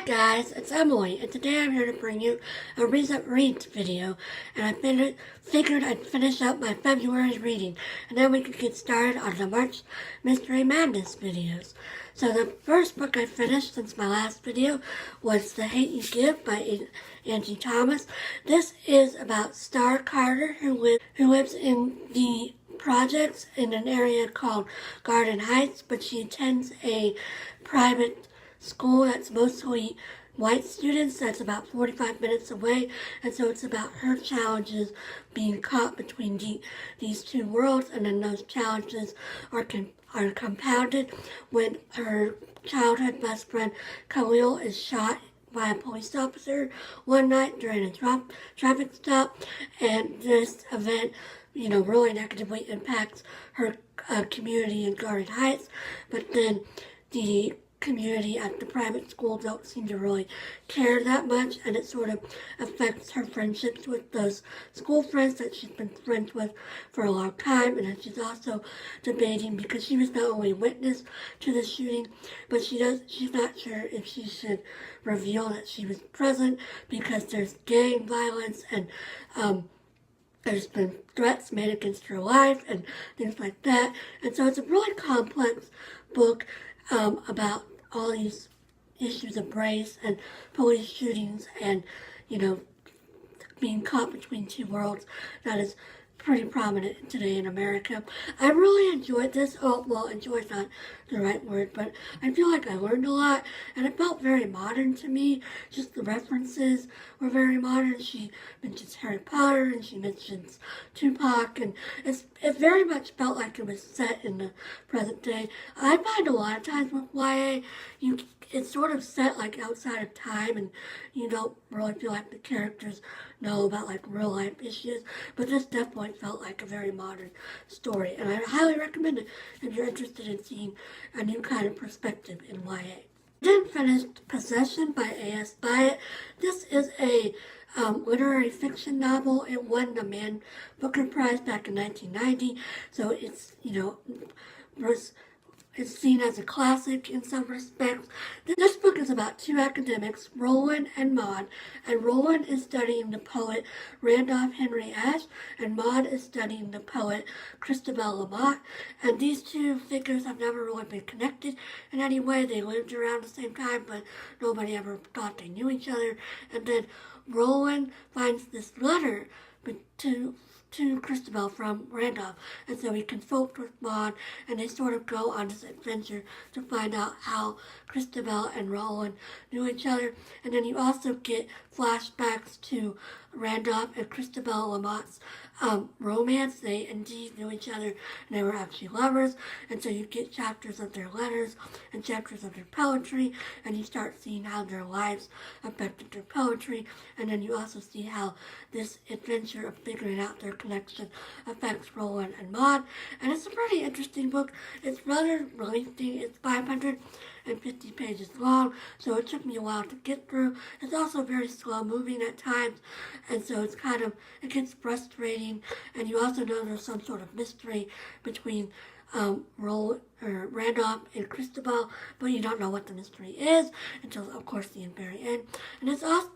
Guys, it's Emily, and today I'm here to bring you a recent reads video, and I figured I'd finish up my February reading, and then we could get started on the March Mystery Madness videos. So the first book I finished since my last video was Thehaint You Gift by Angie Thomas. This is about Star Carter, who lives in the projects in an area called Garden Heights, but she attends a private school that's mostly white students, that's about 45 minutes away, and so it's about her challenges being caught between these two worlds, and then those challenges are compounded when her childhood best friend Khalil is shot by a police officer one night during a traffic stop, and this event really negatively impacts her community in Garden Heights, but then the community at the private school don't seem to really care that much, and it sort of affects her friendships with those school friends that she's been friends with for a long time. And then she's also debating, because she was not only witness to the shooting, but she's not sure if she should reveal that she was present, because there's gang violence and there's been threats made against her life and things like that. And so it's a really complex book about all these issues of race and police shootings and, being caught between two worlds that is pretty prominent today in America. I really enjoyed this. Oh, well, enjoy is not the right word, but I feel like I learned a lot, and it felt very modern to me. Just the references were very modern. She mentions Harry Potter, and she mentions Tupac, and it very much felt like it was set in the present day. I find a lot of times with YA, it's sort of set like outside of time, and you don't really feel like the characters know about like real life issues, but this definitely felt like a very modern story, and I highly recommend it if you're interested in seeing a new kind of perspective in YA. I then finished Possession by A.S. Byatt. This is a literary fiction novel. It won the Man Booker Prize back in 1990, so it's, it's seen as a classic in some respects. This book is about two academics, Roland and Maud, and Roland is studying the poet Randolph Henry Ashe, and Maud is studying the poet Christabel Lamont, and these two figures have never really been connected in any way. They lived around the same time, but nobody ever thought they knew each other, and then Roland finds this letter to Christabel from Randolph, and so he consults with Maud, and they sort of go on this adventure to find out how Christabel and Roland knew each other. And then you also get flashbacks to Randolph and Christabel Lamont's romance. They indeed knew each other, and they were actually lovers, and so you get chapters of their letters and chapters of their poetry, and you start seeing how their lives affected their poetry, and then you also see how this adventure of figuring out their connection affects Roland and Maud. And it's a pretty interesting book. It's rather lengthy. It's 550 pages long, so it took me a while to get through. It's also very slow moving at times, and so it gets frustrating, and you also know there's some sort of mystery between Randolph and Christabel, but you don't know what the mystery is until, of course, the very end. And it's also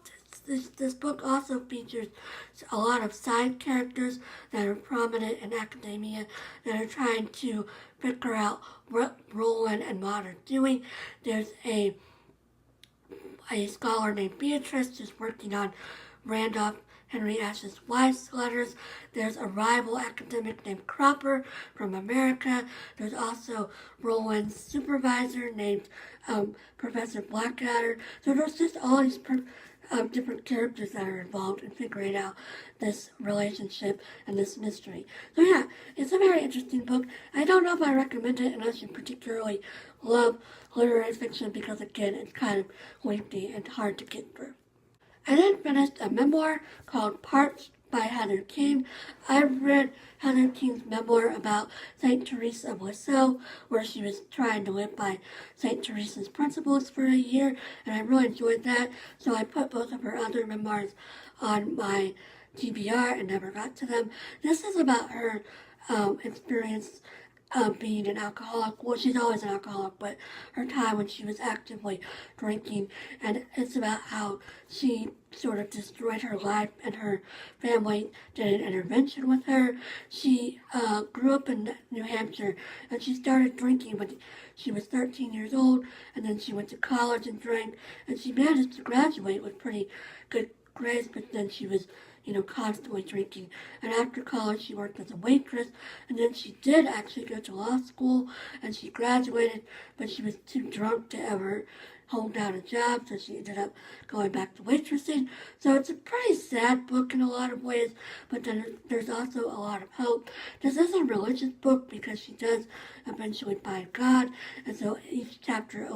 this book also features a lot of side characters that are prominent in academia that are trying to figure out what Roland and Maud are doing. There's a scholar named Beatrice who's working on Randolph Henry Ashe's wife's letters. There's a rival academic named Cropper from America. There's also Roland's supervisor named Professor Blackadder. So there's just all these different characters that are involved in figuring out this relationship and this mystery. So yeah, it's a very interesting book. I don't know if I recommend it unless you particularly love literary fiction, because again, it's kind of lengthy and hard to get through. I then finished a memoir called Parched by Heather King. I read Heather King's memoir about St. Teresa of Lisieux, where she was trying to live by St. Teresa's principles for a year, and I really enjoyed that, so I put both of her other memoirs on my TBR and never got to them. This is about her experience being an alcoholic. Well, she's always an alcoholic, but her time when she was actively drinking. And it's about how she sort of destroyed her life and her family did an intervention with her. She grew up in New Hampshire and she started drinking when she was 13 years old, and then she went to college and drank, and she managed to graduate with pretty good grades, but then she was constantly drinking. And after college, she worked as a waitress, and then she did actually go to law school, and she graduated, but she was too drunk to ever hold down a job, so she ended up going back to waitressing. So it's a pretty sad book in a lot of ways, but then there's also a lot of hope. This is a religious book because she does eventually find God, and so each chapter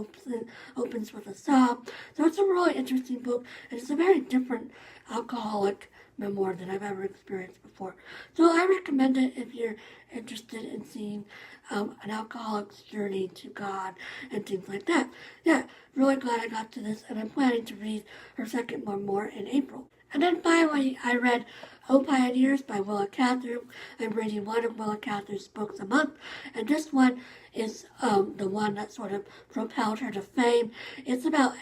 opens with a psalm. So it's a really interesting book, and it's a very different alcoholic memoir than I've ever experienced before. So I recommend it if you're interested in seeing an alcoholic's journey to God and things like that. Yeah, really glad I got to this, and I'm planning to read her second memoir in April. And then finally, I read O Pioneers by Willa Cather. I'm reading one of Willa Cather's books a month, and this one is the one that sort of propelled her to fame. It's about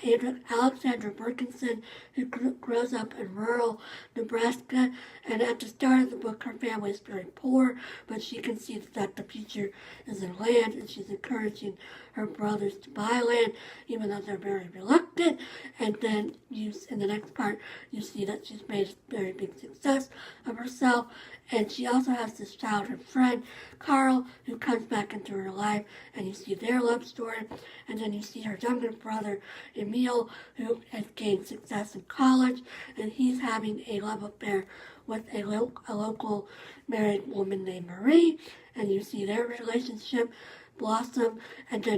Alexandra Burkinson, who grows up in rural Nebraska, and at the start of the book, her family is very poor, but she can see that the future is in land, and she's encouraging her brothers to buy land, even though they're very reluctant. And then in the next part, you see that she's made a very big success of herself. And she also has this childhood friend, Carl, who comes back into her life, and you see their love story. And then you see her younger brother, Emil, who has gained success in college, and he's having a love affair with a local married woman named Marie. And you see their relationship blossom, and then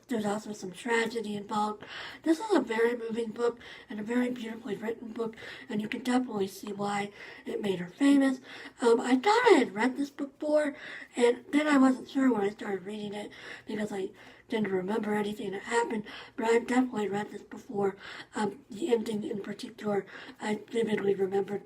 there's also some tragedy involved. This is a very moving book and a very beautifully written book, and you can definitely see why it made her famous. I thought I had read this before, and then I wasn't sure when I started reading it because I didn't remember anything that happened, but I've definitely read this before. The ending in particular, I vividly remembered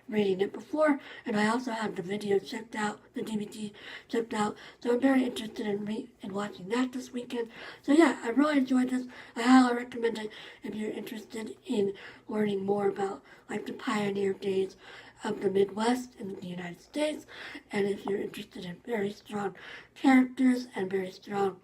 reading it before, and I also have the video checked out, the DVD checked out, so I'm very interested in watching that this weekend. So yeah, I really enjoyed this. I highly recommend it if you're interested in learning more about like the pioneer days of the Midwest in the United States, and if you're interested in very strong characters and very strong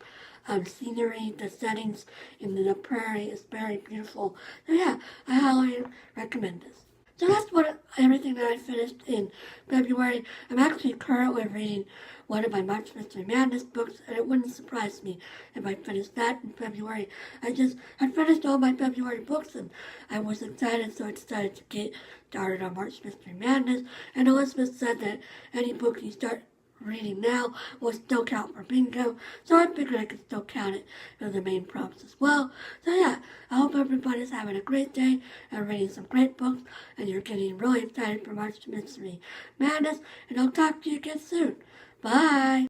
scenery. The settings in the prairie is very beautiful. So yeah, I highly recommend this. So that's everything that I finished in February. I'm actually currently reading one of my March Mystery Madness books, and it wouldn't surprise me if I finished that in February. I finished all my February books, and I was excited, so I decided to get started on March Mystery Madness. And Elizabeth said that any book you start reading now will still count for bingo, so I figured I could still count it for the main prompts as well. So yeah, I hope everybody's having a great day and reading some great books, and you're getting really excited for March Mystery Madness, and I'll talk to you again soon. Bye!